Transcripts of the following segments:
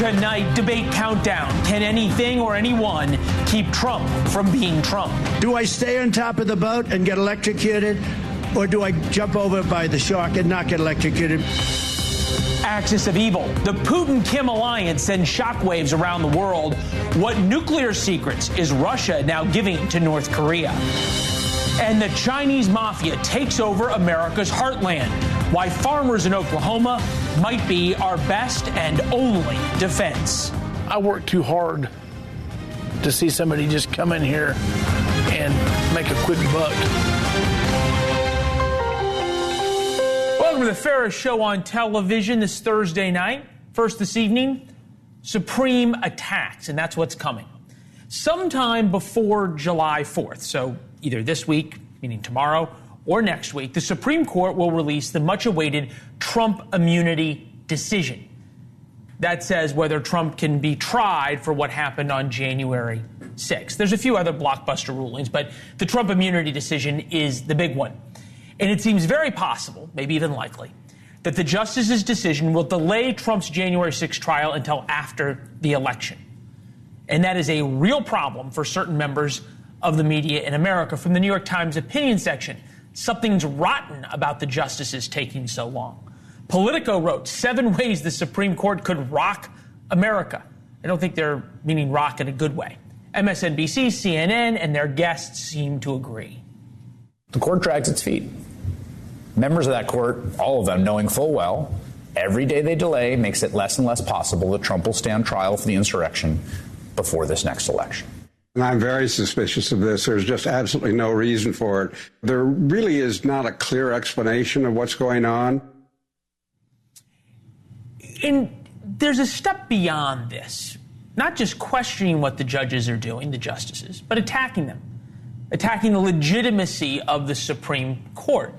Tonight, debate countdown. Can anything or anyone keep Trump from being Trump? Do I stay on top of the boat and get electrocuted? Or do I jump over by the shark and not get electrocuted? Axis of evil. The Putin-Kim alliance sends shockwaves around the world. What nuclear secrets is Russia now giving to North Korea? And the Chinese mafia takes over America's heartland. Why farmers in Oklahoma might be our best and only defense. I work too hard to see somebody just come in here and make a quick buck. Welcome to the fairest show on television this Thursday night. First this evening, Supreme attacks, and that's what's coming. Sometime before July 4th, so either this week, meaning tomorrow, or next week, the Supreme Court will release the much-awaited Trump immunity decision. That says whether Trump can be tried for what happened on January 6th. There's a few other blockbuster rulings, but the Trump immunity decision is the big one. And it seems very possible, maybe even likely, that the justice's decision will delay Trump's January 6th trial until after the election. And that is a real problem for certain members of the media in America. From the New York Times opinion section, something's rotten about the justices taking so long. Politico wrote 7 ways the Supreme Court could rock America. I don't think they're meaning rock in a good way. MSNBC, CNN, and their guests seem to agree. The court drags its feet. Members of that court, all of them knowing full well, every day they delay makes it less and less possible that Trump will stand trial for the insurrection before this next election. And I'm very suspicious of this. There's just absolutely no reason for it. There really is not a clear explanation of what's going on. And there's a step beyond this, not just questioning what the judges are doing, the justices, but attacking them, attacking the legitimacy of the Supreme Court.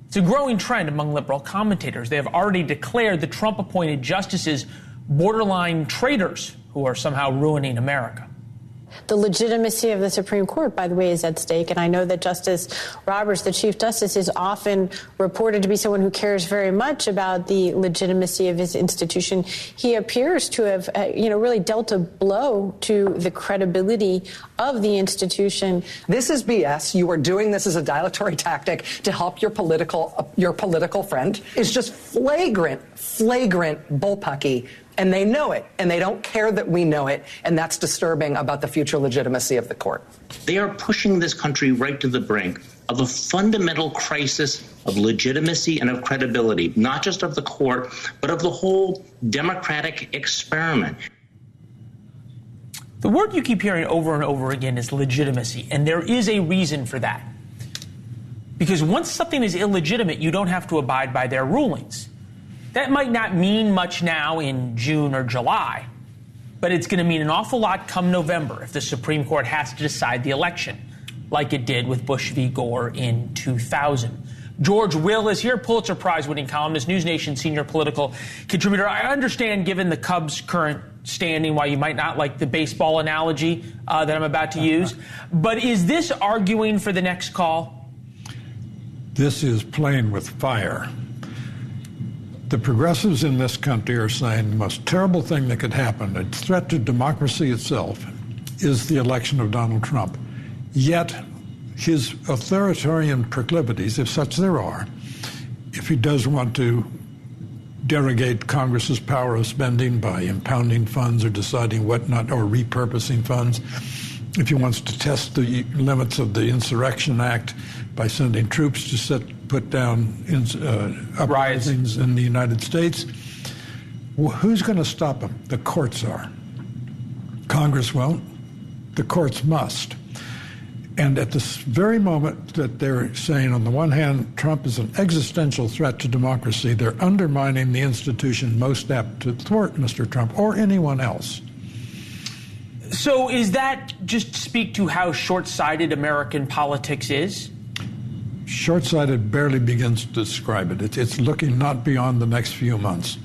It's a growing trend among liberal commentators. They have already declared the Trump-appointed justices borderline traitors who are somehow ruining America. The legitimacy of the Supreme Court, by the way, is at stake. And I know that Justice Roberts, the Chief Justice, is often reported to be someone who cares very much about the legitimacy of his institution. He appears to have, really dealt a blow to the credibility of the institution. This is BS. You are doing this as a dilatory tactic to help your political friend. It's just flagrant bullpucky. And they know it, and they don't care that we know it, and that's disturbing about the future legitimacy of the court. They are pushing this country right to the brink of a fundamental crisis of legitimacy and of credibility, not just of the court, but of the whole democratic experiment. The word you keep hearing over and over again is legitimacy, and there is a reason for that. Because once something is illegitimate, you don't have to abide by their rulings. That might not mean much now in June or July, but it's going to mean an awful lot come November if the Supreme Court has to decide the election, like it did with Bush v. Gore in 2000. George Will is here, Pulitzer Prize-winning columnist, NewsNation senior political contributor. I understand, given the Cubs' current standing, why you might not like the baseball analogy that I'm about to use. But is this arguing for the next call? This is playing with fire. The progressives in this country are saying the most terrible thing that could happen, a threat to democracy itself, is the election of Donald Trump. Yet his authoritarian proclivities, if such there are, if he does want to derogate Congress's power of spending by impounding funds or deciding what not, or repurposing funds, if he wants to test the limits of the Insurrection Act by sending troops to put down uprisings in the United States, who's going to stop him? The courts are. Congress won't. The courts must. And at this very moment that they're saying, on the one hand, Trump is an existential threat to democracy, they're undermining the institution most apt to thwart Mr. Trump or anyone else. So is that just speak to how short-sighted American politics is? Short-sighted barely begins to describe it. It's looking not beyond the next few months.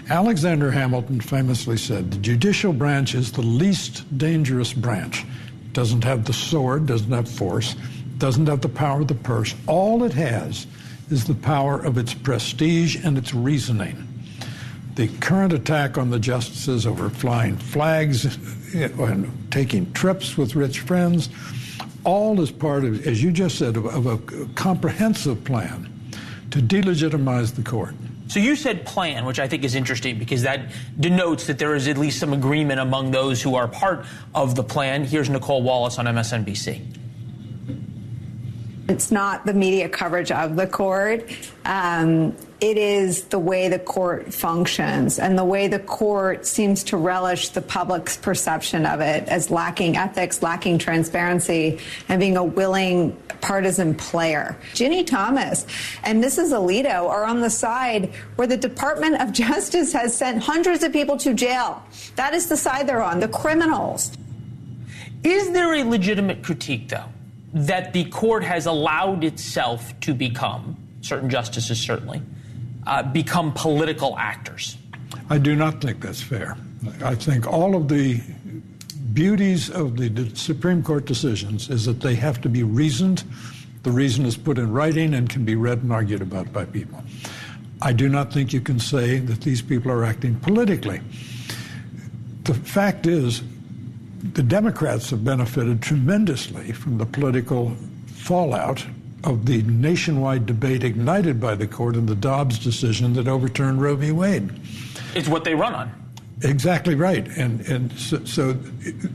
Alexander Hamilton famously said, the judicial branch is the least dangerous branch. Doesn't have the sword, doesn't have force, doesn't have the power of the purse. All it has is the power of its prestige and its reasoning. the current attack on the justices over flying flags and taking trips with rich friends, all is part of, as you just said, of a comprehensive plan to delegitimize the court. So you said plan, which I think is interesting because that denotes that there is at least some agreement among those who are part of the plan. Here's Nicole Wallace on MSNBC. It's not the media coverage of the court. It is the way the court functions and the way the court seems to relish the public's perception of it as lacking ethics, lacking transparency, and being a willing partisan player. Ginny Thomas and Mrs. Alito are on the side where the Department of Justice has sent hundreds of people to jail. That is the side they're on, the criminals. Is there a legitimate critique, though, that the court has allowed itself to become, certain justices certainly, become political actors? I do not think that's fair. I think all of the beauties of the Supreme Court decisions is that they have to be reasoned. The reason is put in writing and can be read and argued about by people. I do not think you can say that these people are acting politically. The fact is, the Democrats have benefited tremendously from the political fallout of the nationwide debate ignited by the court in the Dobbs decision that overturned Roe v. Wade. It's what they run on. Exactly right. And so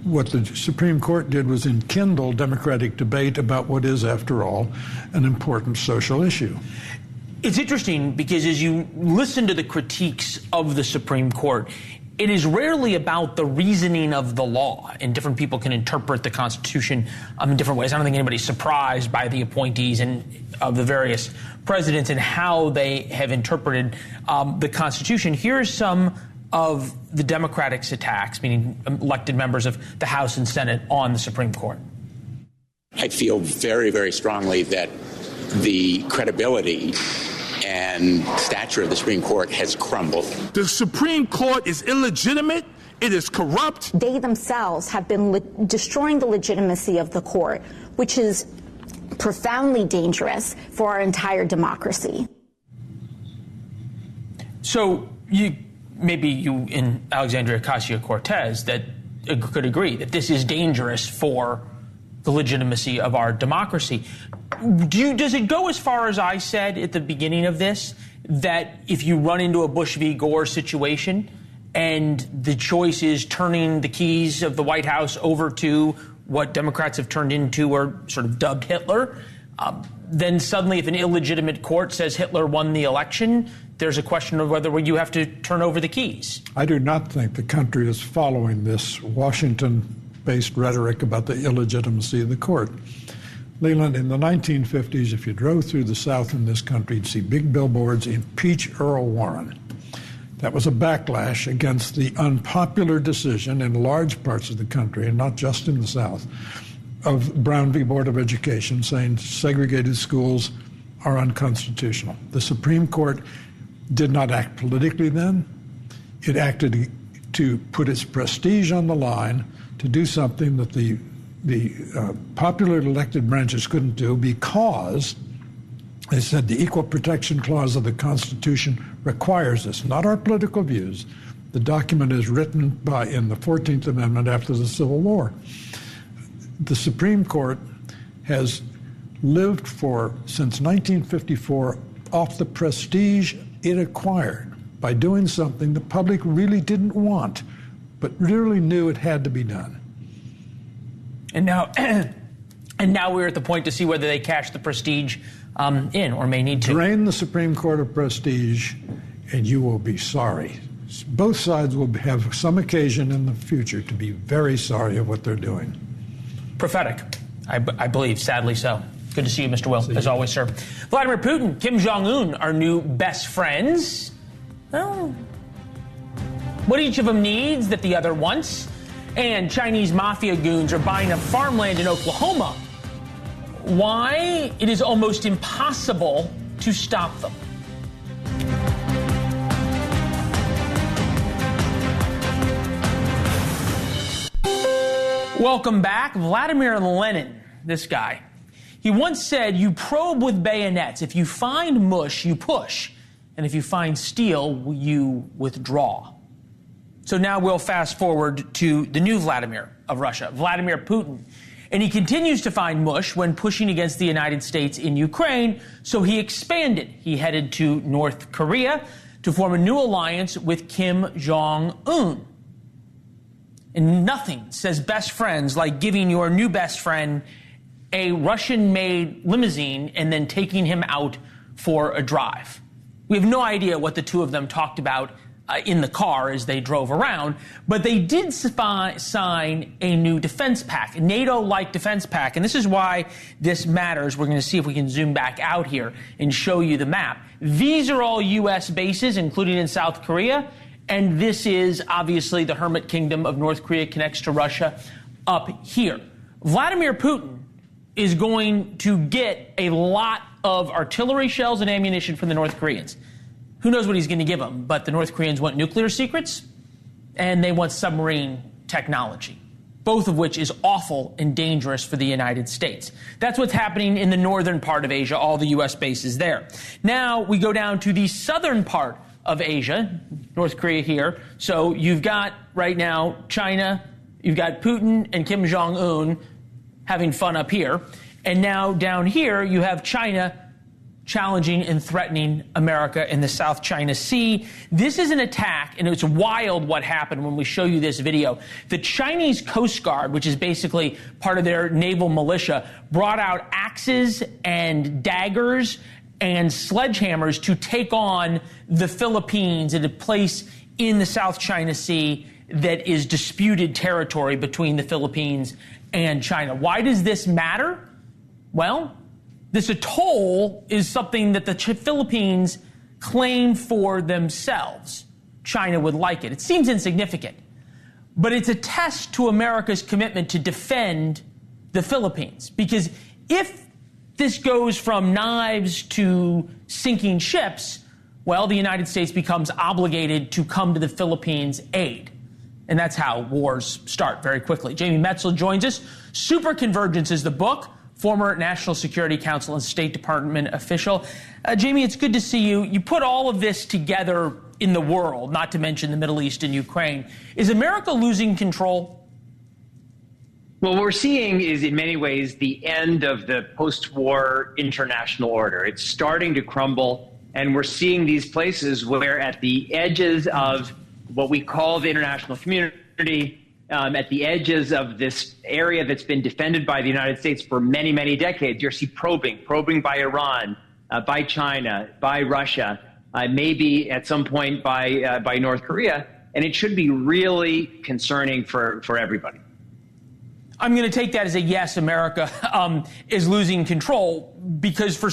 what the Supreme Court did was enkindle democratic debate about what is, after all, an important social issue. It's interesting because as you listen to the critiques of the Supreme Court, it is rarely about the reasoning of the law, and different people can interpret the Constitution in different ways. I don't think anybody's surprised by the appointees and of the various presidents and how they have interpreted the Constitution. Here's some of the Democratic attacks, meaning elected members of the House and Senate, on the Supreme Court. I feel very, very strongly that the credibility and stature of the Supreme Court has crumbled. The Supreme Court is illegitimate. It is corrupt. They themselves have been destroying the legitimacy of the court, which is profoundly dangerous for our entire democracy. So maybe you and Alexandria Ocasio-Cortez that could agree that this is dangerous for the legitimacy of our democracy. Does it go as far as I said at the beginning of this, that if you run into a Bush v. Gore situation and the choice is turning the keys of the White House over to what Democrats have turned into or sort of dubbed Hitler, then suddenly if an illegitimate court says Hitler won the election, there's a question of whether you have to turn over the keys? I do not think the country is following this Washington-based rhetoric about the illegitimacy of the court. Leland, in the 1950s, if you drove through the South in this country, you'd see big billboards, impeach Earl Warren. That was a backlash against the unpopular decision in large parts of the country, and not just in the South, of Brown v. Board of Education saying segregated schools are unconstitutional. The Supreme Court did not act politically then. It acted to put its prestige on the line to do something that the popular elected branches couldn't do because they said the Equal Protection Clause of the Constitution requires this, not our political views. The document is written in the 14th Amendment after the Civil War. The Supreme Court has lived since 1954 off the prestige it acquired by doing something the public really didn't want, but really knew it had to be done. And now we're at the point to see whether they cash the prestige in or may need to. Drain the Supreme Court of prestige, and you will be sorry. Both sides will have some occasion in the future to be very sorry of what they're doing. Prophetic, I believe, sadly so. Good to see you, Mr. Will, as always, sir. Vladimir Putin, Kim Jong-un are new best friends. Well, what each of them needs that the other wants. And Chinese mafia goons are buying up farmland in Oklahoma. Why? It is almost impossible to stop them. Welcome back. Vladimir Lenin, this guy. He once said, you probe with bayonets. If you find mush, you push. And if you find steel, you withdraw. So now we'll fast forward to the new Vladimir of Russia, Vladimir Putin. And he continues to find mush when pushing against the United States in Ukraine, so he expanded. He headed to North Korea to form a new alliance with Kim Jong-un. And nothing says best friends like giving your new best friend a Russian-made limousine and then taking him out for a drive. We have no idea what the two of them talked about in the car as they drove around, but they did sign a new defense pact, a NATO-like defense pact, and this is why this matters. We're going to see if we can zoom back out here and show you the map. These are all U.S. bases, including in South Korea, and this is obviously the hermit kingdom of North Korea connects to Russia up here. Vladimir Putin is going to get a lot of artillery shells and ammunition from the North Koreans. Who knows what he's going to give them, but the North Koreans want nuclear secrets and they want submarine technology, both of which is awful and dangerous for the United States. That's what's happening in the northern part of Asia, all the U.S. bases there. Now we go down to the southern part of Asia, North Korea here. So you've got right now China, you've got Putin and Kim Jong-un having fun up here. And now down here you have China challenging and threatening America in the South China Sea. This is an attack, and it's wild what happened when we show you this video. The Chinese Coast Guard, which is basically part of their naval militia, brought out axes and daggers and sledgehammers to take on the Philippines in a place in the South China Sea that is disputed territory between the Philippines and China. Why does this matter? Well, this atoll is something that the Philippines claim for themselves. China would like it. It seems insignificant, but it's a test to America's commitment to defend the Philippines. Because if this goes from knives to sinking ships, well, the United States becomes obligated to come to the Philippines' aid. And that's how wars start very quickly. Jamie Metzl joins us. Super Convergence is the book. Former National Security Council and State Department official. Jamie, it's good to see you. You put all of this together in the world, not to mention the Middle East and Ukraine. Is America losing control? Well, what we're seeing is in many ways the end of the post-war international order. It's starting to crumble, and we're seeing these places where at the edges of what we call the international community, at the edges of this area that's been defended by the United States for many, many decades, you see probing by Iran, by China, by Russia, maybe at some point by North Korea, and it should be really concerning for everybody. I'm going to take that as a yes. America is losing control because for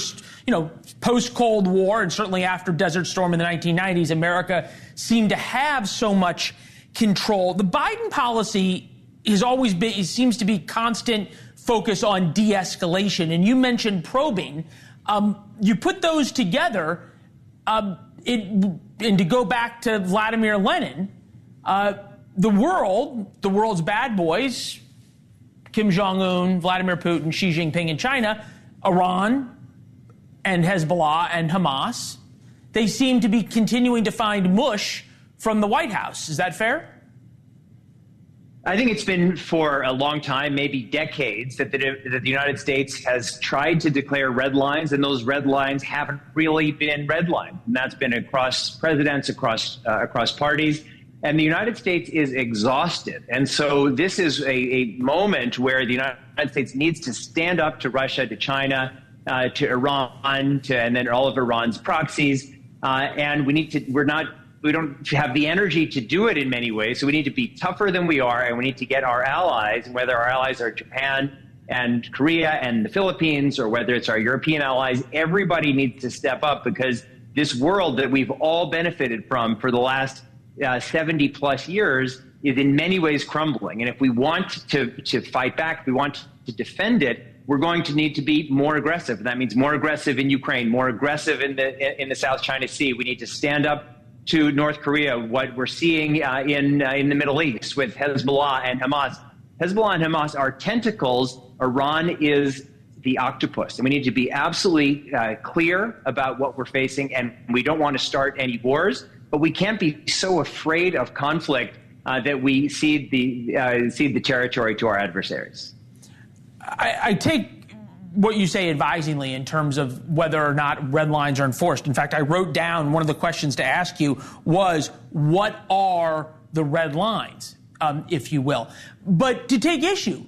post-Cold War and certainly after Desert Storm in the 1990s, America seemed to have so much control. The Biden policy has always been, it seems to be constant focus on de-escalation. And you mentioned probing. You put those together, and to go back to Vladimir Lenin, the world's bad boys, Kim Jong-un, Vladimir Putin, Xi Jinping in China, Iran, and Hezbollah and Hamas, they seem to be continuing to find mush from the White House. Is that fair? I think it's been for a long time, maybe decades, that the United States has tried to declare red lines, and those red lines haven't really been red lines. And that's been across presidents, across parties. And the United States is exhausted. And so this is a moment where the United States needs to stand up to Russia, to China, to Iran, and then all of Iran's proxies. And we don't have the energy to do it in many ways. So we need to be tougher than we are, and we need to get our allies, and whether our allies are Japan and Korea and the Philippines, or whether it's our European allies, everybody needs to step up, because this world that we've all benefited from for the last 70 plus years is in many ways crumbling. And if we want to fight back, if we want to defend it, we're going to need to be more aggressive. And that means more aggressive in Ukraine, more aggressive in the South China Sea. We need to stand up to North Korea, what we're seeing in the Middle East with Hezbollah and Hamas. Hezbollah and Hamas are tentacles. Iran is the octopus. And we need to be absolutely clear about what we're facing. And we don't want to start any wars, but we can't be so afraid of conflict that we cede the territory to our adversaries. I take what you say advisingly in terms of whether or not red lines are enforced. In fact, I wrote down one of the questions to ask you was, what are the red lines, if you will? But to take issue,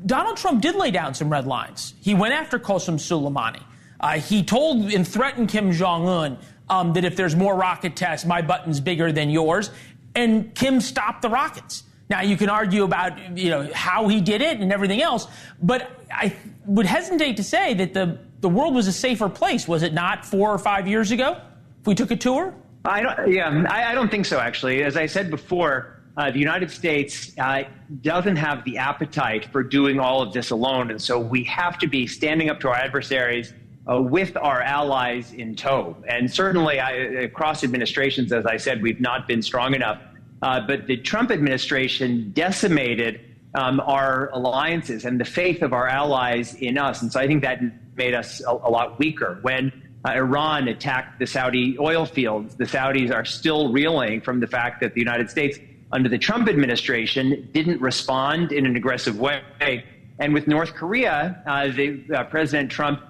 Donald Trump did lay down some red lines. He went after Qasem Soleimani. He told and threatened Kim Jong-un that if there's more rocket tests, my button's bigger than yours. And Kim stopped the rockets. Now, you can argue about, how he did it and everything else, but I would hesitate to say that the world was a safer place, was it not, 4 or 5 years ago, if we took a tour? I don't think so, actually. As I said before, the United States doesn't have the appetite for doing all of this alone, and so we have to be standing up to our adversaries with our allies in tow. And certainly, across administrations, as I said, we've not been strong enough. But the Trump administration decimated our alliances and the faith of our allies in us. And so I think that made us a lot weaker. When Iran attacked the Saudi oil fields, the Saudis are still reeling from the fact that the United States, under the Trump administration, didn't respond in an aggressive way. And with North Korea, President Trump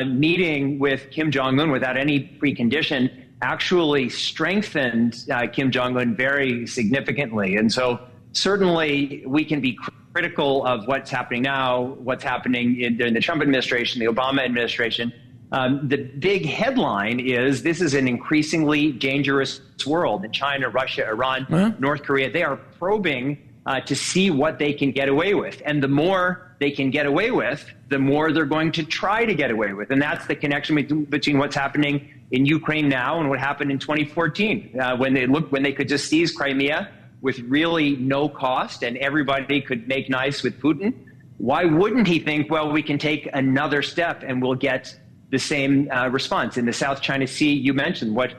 meeting with Kim Jong-un without any precondition actually strengthened Kim Jong-un very significantly. And so certainly we can be critical of what's happening now, what's happening during the Trump administration, the Obama administration. The big headline is this is an increasingly dangerous world. In China, Russia, Iran, North Korea, they are probing to see what they can get away with. And the more they can get away with, the more they're going to try to get away with. And that's the connection between what's happening in Ukraine now and what happened in 2014, when they could just seize Crimea with really no cost and everybody could make nice with Putin. Why wouldn't he think, well, we can take another step and we'll get the same response? In the South China Sea, you mentioned what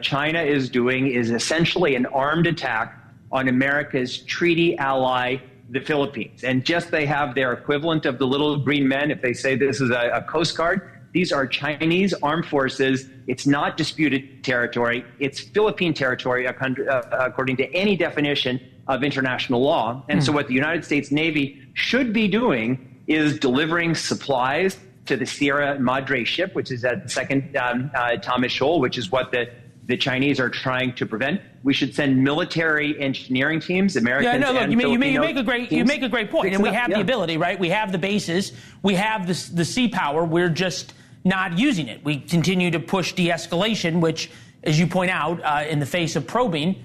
China is doing is essentially an armed attack on America's treaty ally, the Philippines. And just they have their equivalent of the little green men, if they say this is a Coast Guard. These are Chinese armed forces. It's not disputed territory. It's Philippine territory, according to any definition of international law. And so what the United States Navy should be doing is delivering supplies to the Sierra Madre ship, which is at the second Thomas Shoal, which is what the Chinese are trying to prevent. We should send military engineering teams, Americans and Filipino you make a great point. And we have the ability, right? We have the bases. We have the sea power. We're just not using it. We continue to push de-escalation, which, as you point out, in the face of probing,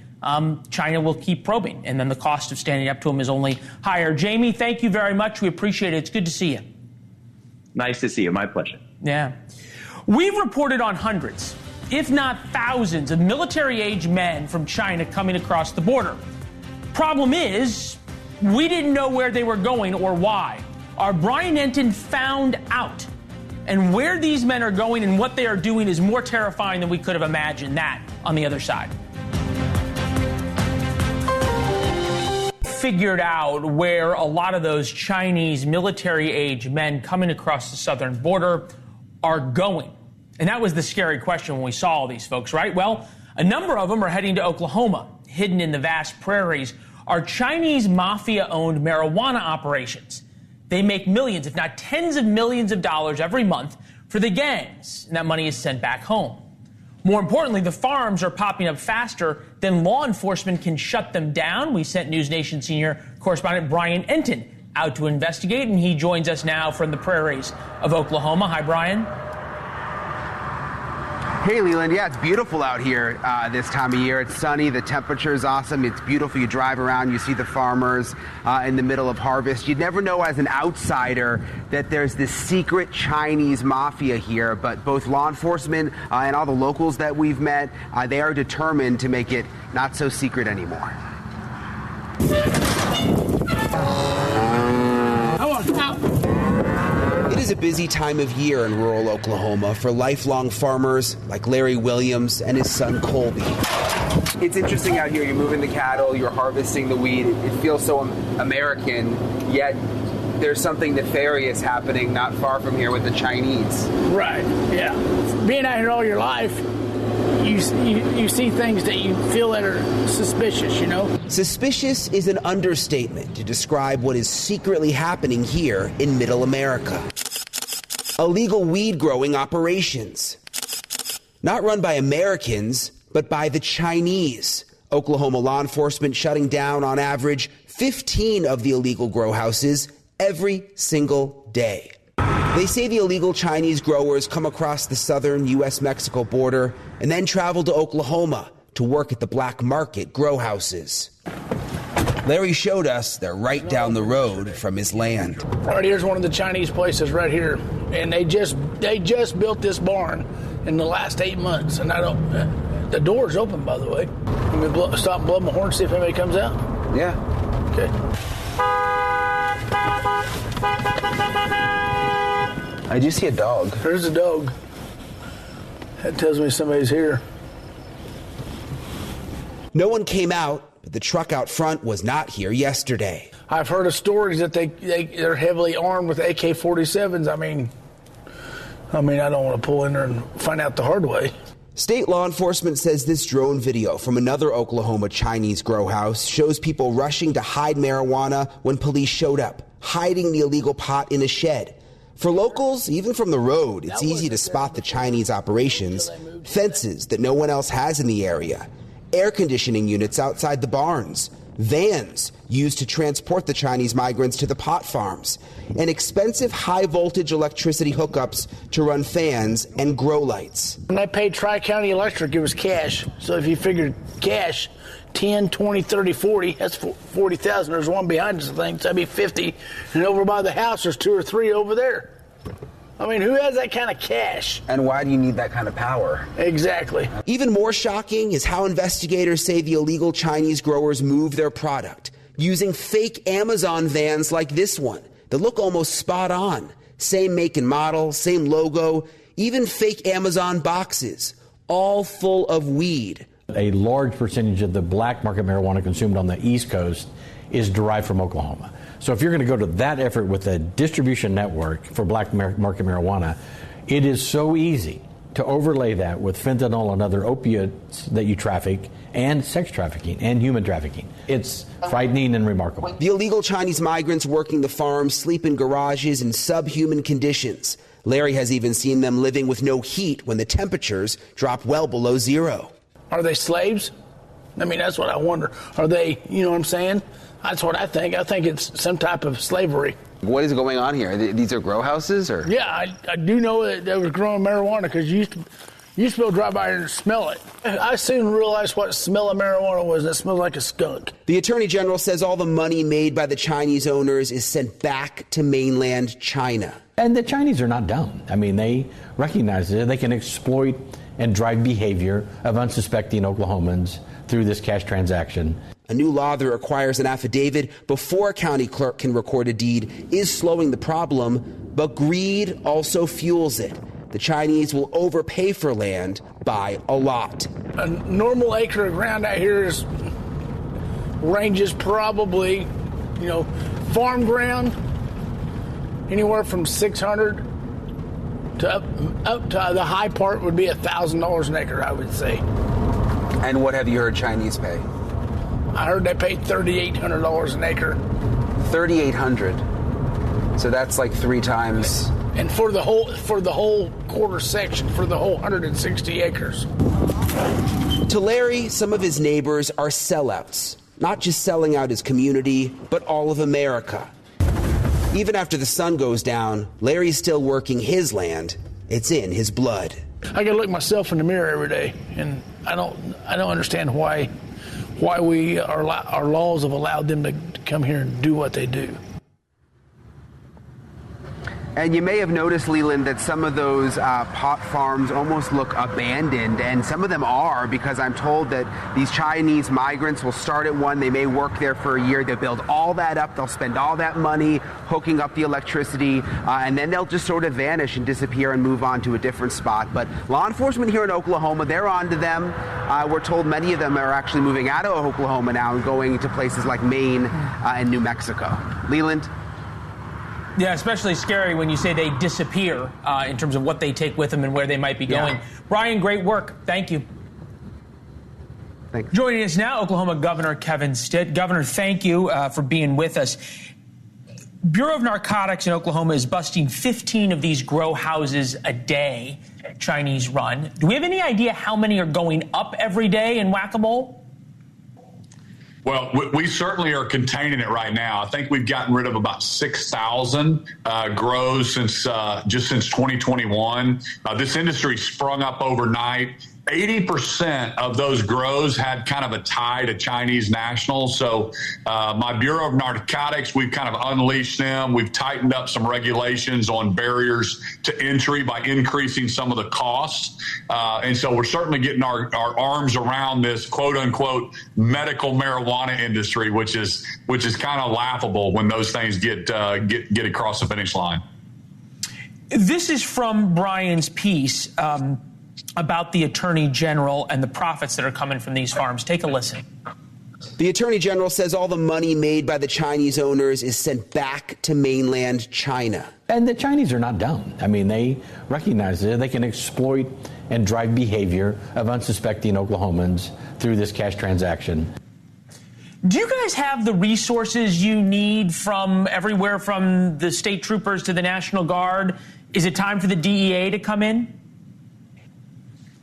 China will keep probing. And then the cost of standing up to them is only higher. Jamie, thank you very much. We appreciate it. It's good to see you. Nice to see you. My pleasure. Yeah. We've reported on hundreds, if not thousands, of military-age men from China coming across the border. Problem is, we didn't know where they were going or why. Our Brian Entin found out. And where these men are going and what they are doing is more terrifying than we could have imagined. That on the other side. Figured out where a lot of those Chinese military-age men coming across the southern border are going. And that was the scary question when we saw all these folks, right? Well, a number of them are heading to Oklahoma. Hidden in the vast prairies are Chinese mafia-owned marijuana operations. They make millions, if not tens of millions of dollars every month for the gangs, and that money is sent back home. More importantly, the farms are popping up faster than law enforcement can shut them down. We sent NewsNation senior correspondent Brian Entin out to investigate, and he joins us now from the prairies of Oklahoma. Hi, Brian. Hey, Leland. Yeah, it's beautiful out here this time of year. It's sunny. The temperature is awesome. It's beautiful. You drive around, you see the farmers in the middle of harvest. You'd never know as an outsider that there's this secret Chinese mafia here, but both law enforcement and all the locals that we've met, they are determined to make it not so secret anymore. It is a busy time of year in rural Oklahoma for lifelong farmers like Larry Williams and his son Colby. It's interesting out here. You're moving the cattle, you're harvesting the wheat. It feels so American, yet there's something nefarious happening not far from here with the Chinese. Right, yeah. Being out here all your life, you see things that you feel that are suspicious, you know? Suspicious is an understatement to describe what is secretly happening here in Middle America. Illegal weed growing operations. Not run by Americans, but by the Chinese. Oklahoma law enforcement shutting down, on average, 15 of the illegal grow houses every single day. They say the illegal Chinese growers come across the southern U.S.-Mexico border and then travel to Oklahoma to work at the black market grow houses. Larry showed us they're right down the road from his land. All right, here's one of the Chinese places right here, and they just built this barn in the last 8 months, and the door's open, by the way. Can we stop and blow my horn, see if anybody comes out? Yeah. Okay. I do see a dog. There's a dog. That tells me somebody's here. No one came out, but the truck out front was not here yesterday. I've heard of stories that they're heavily armed with AK-47s. I mean, I don't want to pull in there and find out the hard way. State law enforcement says this drone video from another Oklahoma Chinese grow house shows people rushing to hide marijuana when police showed up, hiding the illegal pot in a shed. For locals, even from the road, it's easy to spot the Chinese operations. Fences that no one else has in the area. Air conditioning units outside the barns. Vans used to transport the Chinese migrants to the pot farms. And expensive high-voltage electricity hookups to run fans and grow lights. When I paid Tri-County Electric, it was cash. So if you figured cash, 10, 20, 30, 40, that's 40,000. There's one behind us, I think. So that'd be 50. And over by the house, there's 2 or 3 over there. I mean, who has that kind of cash? And why do you need that kind of power? Exactly. Even more shocking is how investigators say the illegal Chinese growers move their product using fake Amazon vans like this one that look almost spot on. Same make and model, same logo, even fake Amazon boxes, all full of weed. A large percentage of the black market marijuana consumed on the East Coast is derived from Oklahoma. So if you're going to go to that effort with a distribution network for black market marijuana, it is so easy to overlay that with fentanyl and other opiates that you traffic, and sex trafficking and human trafficking. It's frightening and remarkable. The illegal Chinese migrants working the farms sleep in garages in subhuman conditions. Larry has even seen them living with no heat when the temperatures drop well below zero. Are they slaves? I mean, that's what I wonder. Are they, you know what I'm saying? That's what I think. I think it's some type of slavery. What is going on here? These are grow houses, or? Yeah, I do know that they were growing marijuana because you used to be able to drive by here and smell it. I soon realized what smell of marijuana was. It smelled like a skunk. The Attorney General says all the money made by the Chinese owners is sent back to mainland China. And the Chinese are not dumb. I mean, they recognize that they can exploit and drive behavior of unsuspecting Oklahomans through this cash transaction. A new law that requires an affidavit before a county clerk can record a deed is slowing the problem, but greed also fuels it. The Chinese will overpay for land by a lot. A normal acre of ground out here ranges probably, farm ground, anywhere from $600 to up to the high part would be $1,000 an acre, I would say. And what have you heard Chinese pay? I heard they paid $3,800 an acre. $3,800. So that's like 3 times. And for the whole quarter section, for the whole 160 acres. To Larry, some of his neighbors are sellouts, not just selling out his community, but all of America. Even after the sun goes down, Larry's still working his land. It's in his blood. I gotta look myself in the mirror every day, and I don't understand why our laws have allowed them to come here and do what they do. And you may have noticed, Leland, that some of those pot farms almost look abandoned, and some of them are, because I'm told that these Chinese migrants will start at one, they may work there for a year, they'll build all that up, they'll spend all that money hooking up the electricity, and then they'll just sort of vanish and disappear and move on to a different spot. But law enforcement here in Oklahoma, they're on to them. We're told many of them are actually moving out of Oklahoma now and going to places like Maine and New Mexico. Leland? Yeah, especially scary when you say they disappear in terms of what they take with them and where they might be going. Brian, great work. Thank you. Thanks. Joining us now, Oklahoma Governor Kevin Stitt. Governor, thank you for being with us. Bureau of Narcotics in Oklahoma is busting 15 of these grow houses a day, Chinese run. Do we have any idea how many are going up every day in Whack-A-Mole? Well, we certainly are containing it right now. I think we've gotten rid of about 6,000 grows since 2021. This industry sprung up overnight. 80% of those grows had kind of a tie to Chinese nationals. So my Bureau of Narcotics, we've kind of unleashed them. We've tightened up some regulations on barriers to entry by increasing some of the costs. And so we're certainly getting our arms around this quote unquote medical marijuana industry, which is kind of laughable when those things get across the finish line. This is from Brian's piece about the Attorney General and the profits that are coming from these farms. Take a listen. The Attorney General says all the money made by the Chinese owners is sent back to mainland China. And the Chinese are not dumb. I mean, they recognize that they can exploit and drive behavior of unsuspecting Oklahomans through this cash transaction. Do you guys have the resources you need from everywhere from the state troopers to the National Guard? Is it time for the DEA to come in?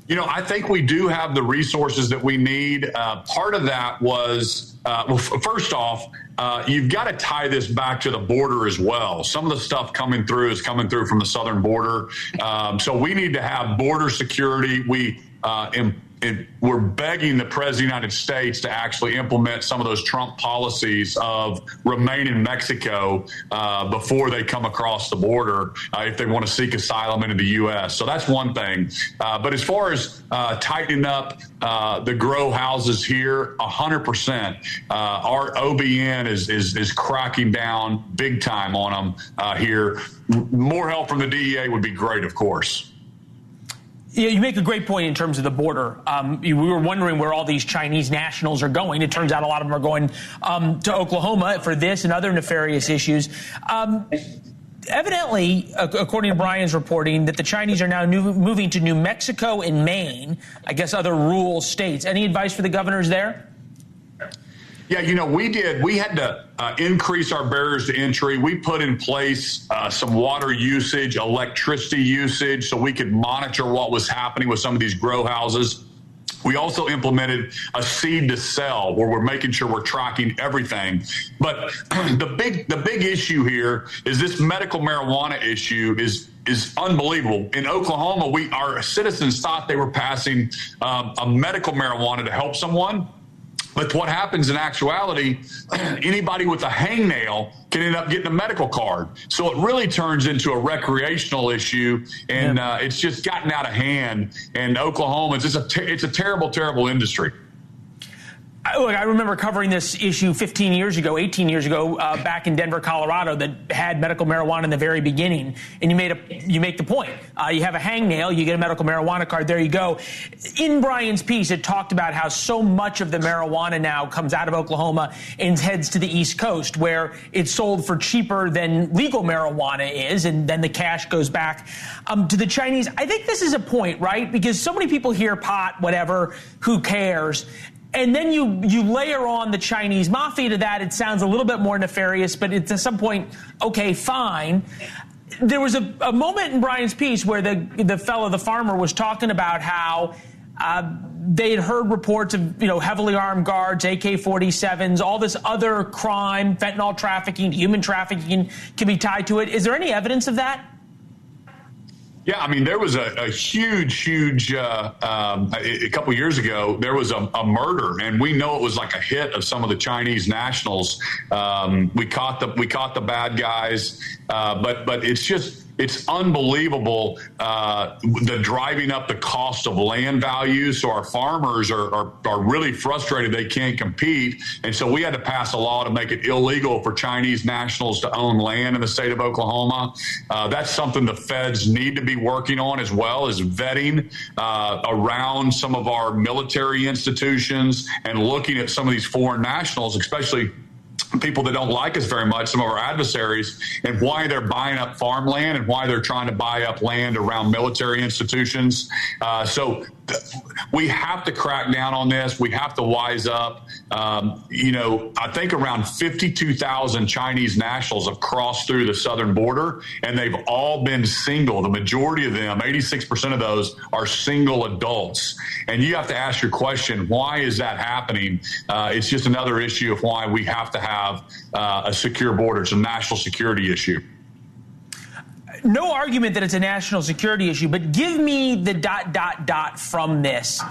You know, I think we do have the resources that we need. Part of that was, well, first off, you've got to tie this back to the border as well. Some of the stuff coming through is coming through from the southern border. So we need to have border security. We're begging the President of the United States to actually implement some of those Trump policies of remain in Mexico before they come across the border if they want to seek asylum into the U.S. So that's one thing. But as far as tightening up the grow houses here, 100%. Our OBN is cracking down big time on them here. More help from the DEA would be great, of course. Yeah, you make a great point in terms of the border. We were wondering where all these Chinese nationals are going. It turns out a lot of them are going to Oklahoma for this and other nefarious issues. Evidently, according to Brian's reporting, that the Chinese are now moving to New Mexico and Maine, I guess other rural states. Any advice for the governors there? Yeah, you know, we had to increase our barriers to entry. We put in place some water usage, electricity usage, so we could monitor what was happening with some of these grow houses. We also implemented a seed to sell where we're making sure we're tracking everything. But the big issue here is this medical marijuana issue is unbelievable. In Oklahoma, our citizens thought they were passing a medical marijuana to help someone. But what happens in actuality, anybody with a hangnail can end up getting a medical card. So it really turns into a recreational issue, and it's just gotten out of hand. And Oklahoma, it's a terrible, terrible industry. Look, I remember covering this issue 18 years ago, back in Denver, Colorado, that had medical marijuana in the very beginning. And you make the point. You have a hangnail, you get a medical marijuana card, there you go. In Brian's piece, it talked about how so much of the marijuana now comes out of Oklahoma and heads to the East Coast, where it's sold for cheaper than legal marijuana is, and then the cash goes back to the Chinese. I think this is a point, right? Because so many people hear pot, whatever, who cares? And then you layer on the Chinese mafia to that. It sounds a little bit more nefarious, but it's at some point, okay, fine. There was a moment in Brian's piece where the farmer was talking about how they had heard reports of, heavily armed guards, AK-47s, all this other crime, fentanyl trafficking, human trafficking can be tied to it. Is there any evidence of that? Yeah, I mean, there was a huge, a couple years ago, there was a murder, and we know it was like a hit of some of the Chinese nationals. We caught the bad guys, but it's unbelievable, the driving up the cost of land values. So our farmers are really frustrated they can't compete. And so we had to pass a law to make it illegal for Chinese nationals to own land in the state of Oklahoma. That's something the feds need to be working on, as well as vetting around some of our military institutions and looking at some of these foreign nationals, especially people that don't like us very much, some of our adversaries, and why they're buying up farmland and why they're trying to buy up land around military institutions. So we have to crack down on this. We have to wise up. I think around 52,000 Chinese nationals have crossed through the southern border, and they've all been single. The majority of them, 86% of those, are single adults. And you have to ask your question, why is that happening? It's just another issue of why we have to have a secure border. It's a national security issue. No argument that it's a national security issue, but give me the ... from this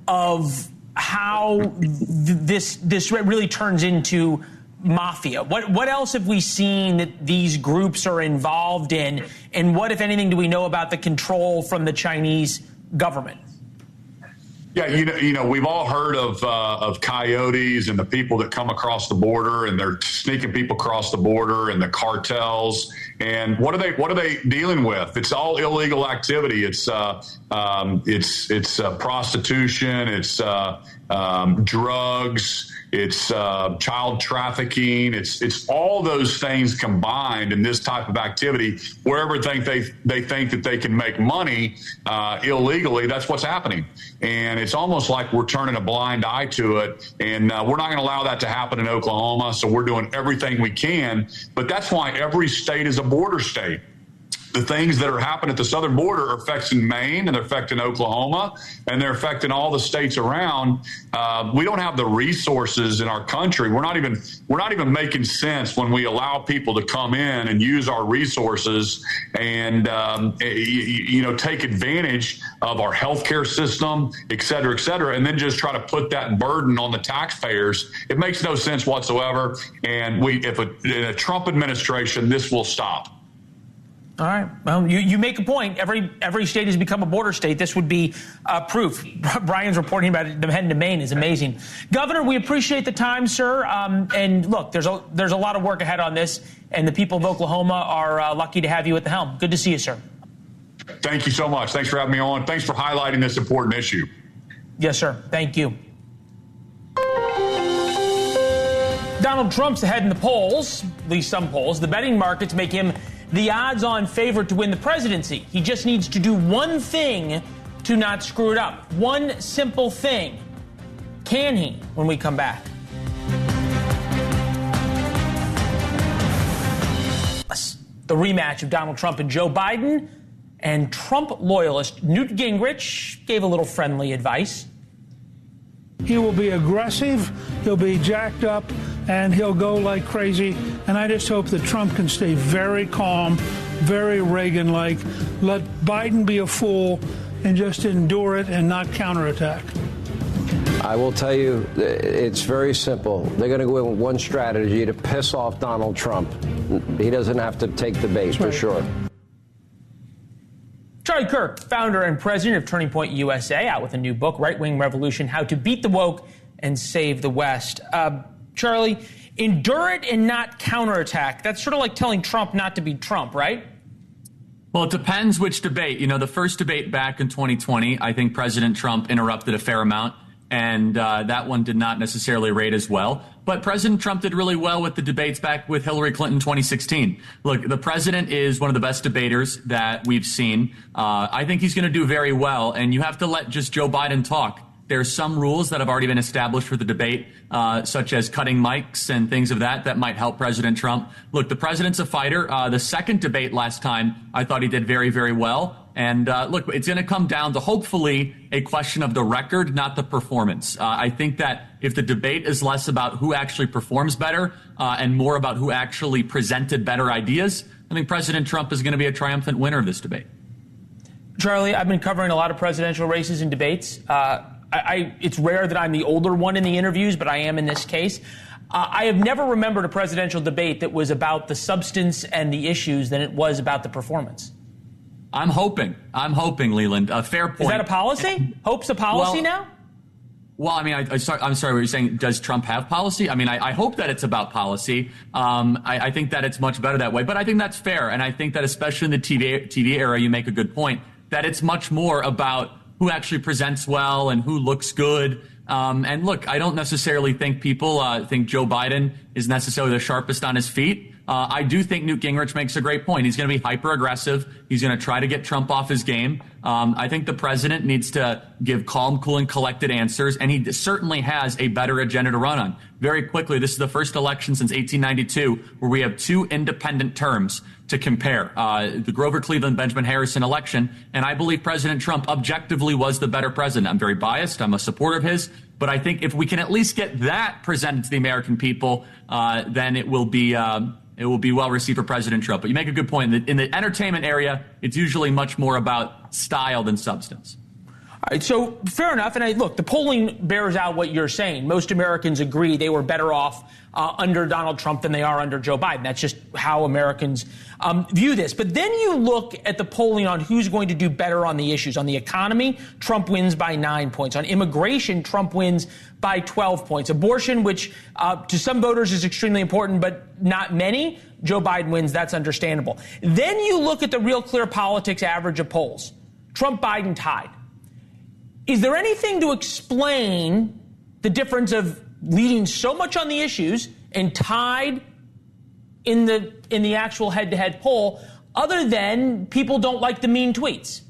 of how this really turns into mafia. What else have we seen that these groups are involved in, and what, if anything, do we know about the control from the Chinese government? Yeah, we've all heard of coyotes and the people that come across the border, and they're sneaking people across the border, and the cartels. And what are they dealing with? It's all illegal activity. It's prostitution. It's drugs. It's child trafficking. It's all those things combined in this type of activity. Wherever they think that they can make money illegally, that's what's happening. And it's almost like we're turning a blind eye to it. And we're not going to allow that to happen in Oklahoma. So we're doing everything we can. But that's why every state is a border state. The things that are happening at the southern border are affecting Maine, and they're affecting Oklahoma, and they're affecting all the states around. We don't have the resources in our country. We're not even making sense when we allow people to come in and use our resources and take advantage of our healthcare system, et cetera, and then just try to put that burden on the taxpayers. It makes no sense whatsoever. And in a Trump administration, this will stop. All right. Well, you make a point. Every state has become a border state. This would be proof. Brian's reporting about it, them heading to Maine is amazing. Governor, we appreciate the time, sir. And look, there's a lot of work ahead on this, and the people of Oklahoma are lucky to have you at the helm. Good to see you, sir. Thank you so much. Thanks for having me on. Thanks for highlighting this important issue. Yes, sir. Thank you. Donald Trump's ahead in the polls, at least some polls. The betting markets make him the odds-on favorite to win the presidency. He just needs to do one thing to not screw it up. One simple thing. Can he? When we come back. The rematch of Donald Trump and Joe Biden, and Trump loyalist Newt Gingrich gave a little friendly advice. He will be aggressive, he'll be jacked up, and he'll go like crazy. And I just hope that Trump can stay very calm, very Reagan-like. Let Biden be a fool and just endure it and not counterattack. I will tell you, it's very simple. They're going to go in with one strategy to piss off Donald Trump. He doesn't have to take the bait, for sure. Charlie Kirk, founder and president of Turning Point USA, out with a new book, Right Wing Revolution, How to Beat the Woke and Save the West. Charlie, endure it and not counterattack. That's sort of like telling Trump not to be Trump, right? Well, it depends which debate. The first debate back in 2020, I think President Trump interrupted a fair amount, and that one did not necessarily rate as well. But President Trump did really well with the debates back with Hillary Clinton 2016. Look, the president is one of the best debaters that we've seen. I think he's going to do very well, and you have to let just Joe Biden talk. There's some rules that have already been established for the debate, such as cutting mics and things of that might help President Trump. Look, the president's a fighter. The second debate last time, I thought he did very, very well. And look, it's going to come down to hopefully a question of the record, not the performance. I think that if the debate is less about who actually performs better and more about who actually presented better ideas, I think President Trump is going to be a triumphant winner of this debate. Charlie, I've been covering a lot of presidential races and debates. It's rare that I'm the older one in the interviews, but I am in this case. I have never remembered a presidential debate that was about the substance and the issues than it was about the performance. I'm hoping, Leland. A fair point. Is that a policy? Hope's a policy now? Well, I mean, I'm sorry, what you're saying, does Trump have policy? I mean, I hope that it's about policy. I think that it's much better that way, but I think that's fair. And I think that especially in the TV era, you make a good point, that it's much more about who actually presents well and who looks good. And look, I don't necessarily think people think Joe Biden is necessarily the sharpest on his feet. I do think Newt Gingrich makes a great point. He's going to be hyper aggressive. He's going to try to get Trump off his game. I think the president needs to give calm, cool, and collected answers, and he certainly has a better agenda to run on. Very quickly, this is the first election since 1892 where we have two independent terms to compare. The Grover Cleveland, Benjamin Harrison election, and I believe President Trump objectively was the better president. I'm very biased. I'm a supporter of his. But I think if we can at least get that presented to the American people, then it will be well received for President Trump. But you make a good point. In the entertainment area, it's usually much more about style than substance. All right, so fair enough. And look, the polling bears out what you're saying. Most Americans agree they were better off under Donald Trump than they are under Joe Biden. That's just how Americans view this. But then you look at the polling on who's going to do better on the issues. On the economy, Trump wins by 9 points. On immigration, Trump wins by 12 points. Abortion, which to some voters is extremely important, but not many, Joe Biden wins. That's understandable. Then you look at the Real Clear Politics average of polls. Trump-Biden tied. Is there anything to explain the difference of leading so much on the issues and tied in the actual head-to-head poll, other than people don't like the mean tweets?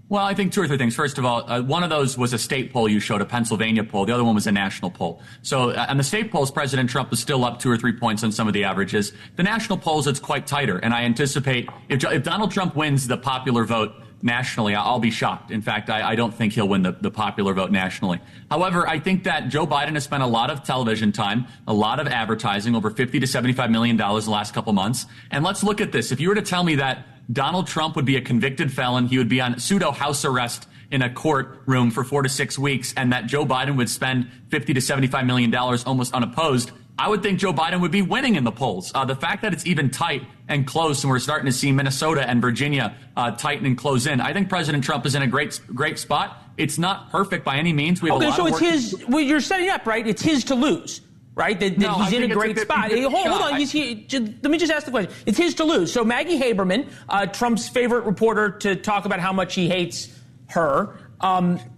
Well, I think two or three things. First of all, one of those was a state poll you showed, a Pennsylvania poll. The other one was a national poll. So on the state polls, President Trump was still up 2 or 3 points on some of the averages. The national polls, it's quite tighter. And I anticipate if Donald Trump wins the popular vote nationally, I'll be shocked. In fact, I don't think he'll win the popular vote nationally. However, I think that Joe Biden has spent a lot of television time, a lot of advertising, over $50 to $75 million the last couple months. And let's look at this. If you were to tell me that Donald Trump would be a convicted felon, he would be on pseudo house arrest in a courtroom for 4 to 6 weeks, and that Joe Biden would spend $50 to $75 million almost unopposed, I would think Joe Biden would be winning in the polls. The fact that it's even tight and close, and we're starting to see Minnesota and Virginia tighten and close in, I think President Trump is in a great spot. It's not perfect by any means. We have a lot of work. It's his. Well, you're setting up, right? It's his to lose, right? That he's in a great spot. Hold on. Let me just ask the question. It's his to lose. So Maggie Haberman, Trump's favorite reporter to talk about how much he hates her,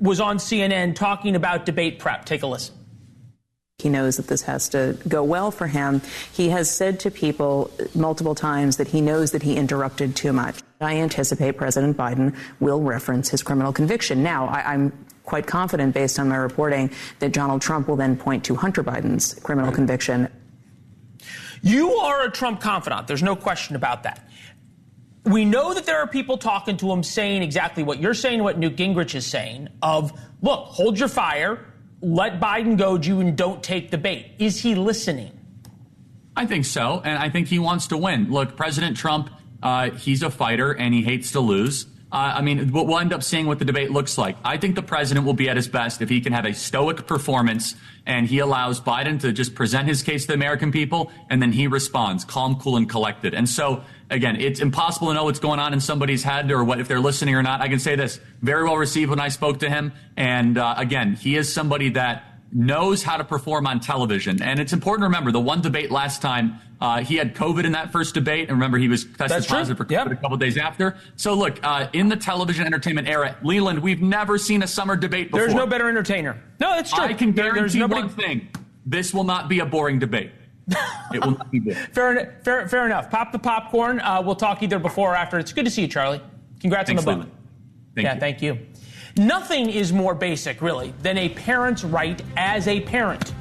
was on CNN talking about debate prep. Take a listen. He knows that this has to go well for him. He has said to people multiple times that he knows that he interrupted too much. I anticipate President Biden will reference his criminal conviction. Now, I'm quite confident, based on my reporting, that Donald Trump will then point to Hunter Biden's criminal conviction. You are a Trump confidant. There's no question about that. We know that there are people talking to him saying exactly what you're saying, what Newt Gingrich is saying, of, look, hold your fire. Let Biden goad you and don't take the bait. Is he listening? I think so, and I think he wants to win. Look, President Trump, he's a fighter, and he hates to lose. We'll end up seeing what the debate looks like. I think the president will be at his best if he can have a stoic performance and he allows Biden to just present his case to the American people, and then he responds, calm, cool, and collected. And so, again, it's impossible to know what's going on in somebody's head or what if they're listening or not. I can say this, very well received when I spoke to him. And again, he is somebody that knows how to perform on television. And it's important to remember the one debate last time, he had COVID in that first debate. And remember, he was tested positive for COVID a couple days after. So look, in the television entertainment era, Leland, we've never seen a summer debate before. There's no better entertainer. No, that's true. I can guarantee one thing. This will not be a boring debate. It will not be good. Fair enough. Pop the popcorn. We'll talk either before or after. It's good to see you, Charlie. Congrats on the book. Thank you. Nothing is more basic, really, than a parent's right as a parent.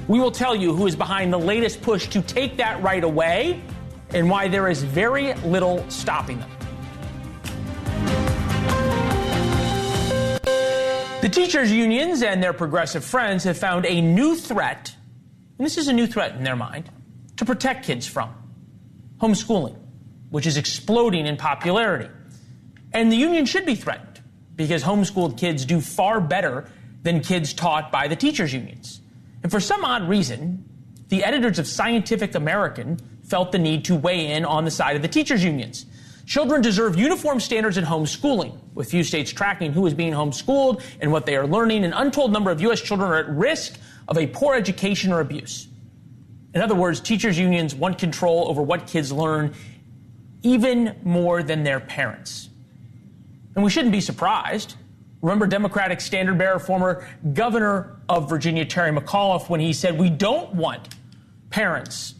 We will tell you who is behind the latest push to take that right away and why there is very little stopping them. The teachers' unions and their progressive friends have found a new threat, and this is a new threat in their mind, to protect kids from homeschooling, which is exploding in popularity. And the union should be threatened, because homeschooled kids do far better than kids taught by the teachers' unions. And for some odd reason, the editors of Scientific American felt the need to weigh in on the side of the teachers' unions. Children deserve uniform standards in homeschooling, with few states tracking who is being homeschooled and what they are learning. An untold number of U.S. children are at risk of a poor education or abuse. In other words, teachers' unions want control over what kids learn even more than their parents. And we shouldn't be surprised. Remember Democratic standard bearer, former governor of Virginia, Terry McAuliffe, when he said, we don't want parents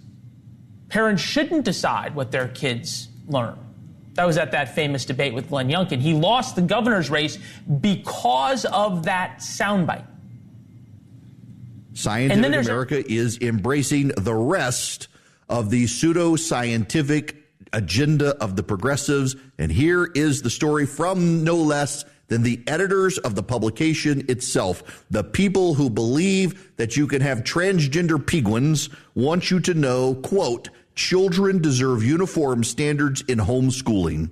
shouldn't decide what their kids learn. That was at that famous debate with Glenn Youngkin. He lost the governor's race because of that soundbite. Scientific America is embracing the rest of the pseudo-scientific agenda of the progressives. And here is the story from no less than the editors of the publication itself. The people who believe that you can have transgender penguins want you to know, quote, children deserve uniform standards in homeschooling.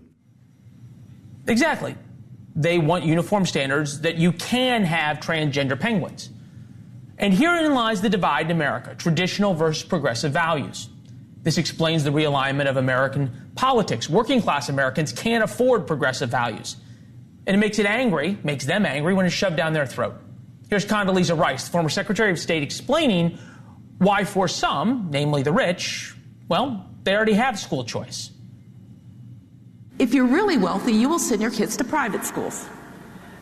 Exactly. They want uniform standards that you can have transgender penguins. And herein lies the divide in America, traditional versus progressive values. This explains the realignment of American politics. Working class Americans can't afford progressive values. And it makes them angry when it's shoved down their throat. Here's Condoleezza Rice, the former Secretary of State, explaining why for some, namely the rich, well, they already have school choice. If you're really wealthy, you will send your kids to private schools.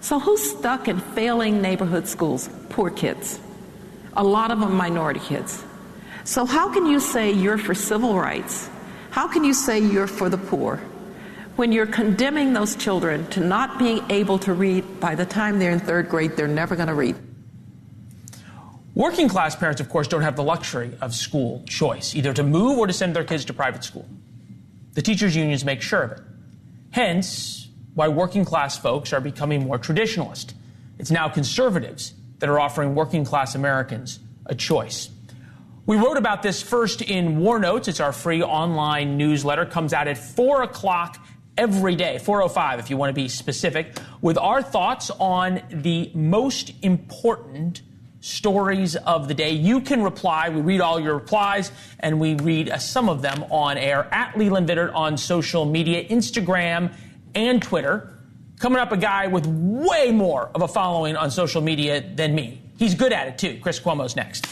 So who's stuck in failing neighborhood schools? Poor kids. A lot of them minority kids. So how can you say you're for civil rights? How can you say you're for the poor when you're condemning those children to not being able to read? By the time they're in third grade, they're never going to read. Working class parents, of course, don't have the luxury of school choice, either to move or to send their kids to private school. The teachers' unions make sure of it. Hence, why working class folks are becoming more traditionalist. It's now conservatives that are offering working class Americans a choice. We wrote about this first in War Notes. It's our free online newsletter. Comes out at 4 o'clock every day, 4:05 if you want to be specific, with our thoughts on the most important stories of the day. You can reply. We read all your replies, and we read some of them on air at Leland Vittert on social media, Instagram and Twitter. Coming up, a guy with way more of a following on social media than me. He's good at it, too. Chris Cuomo's next.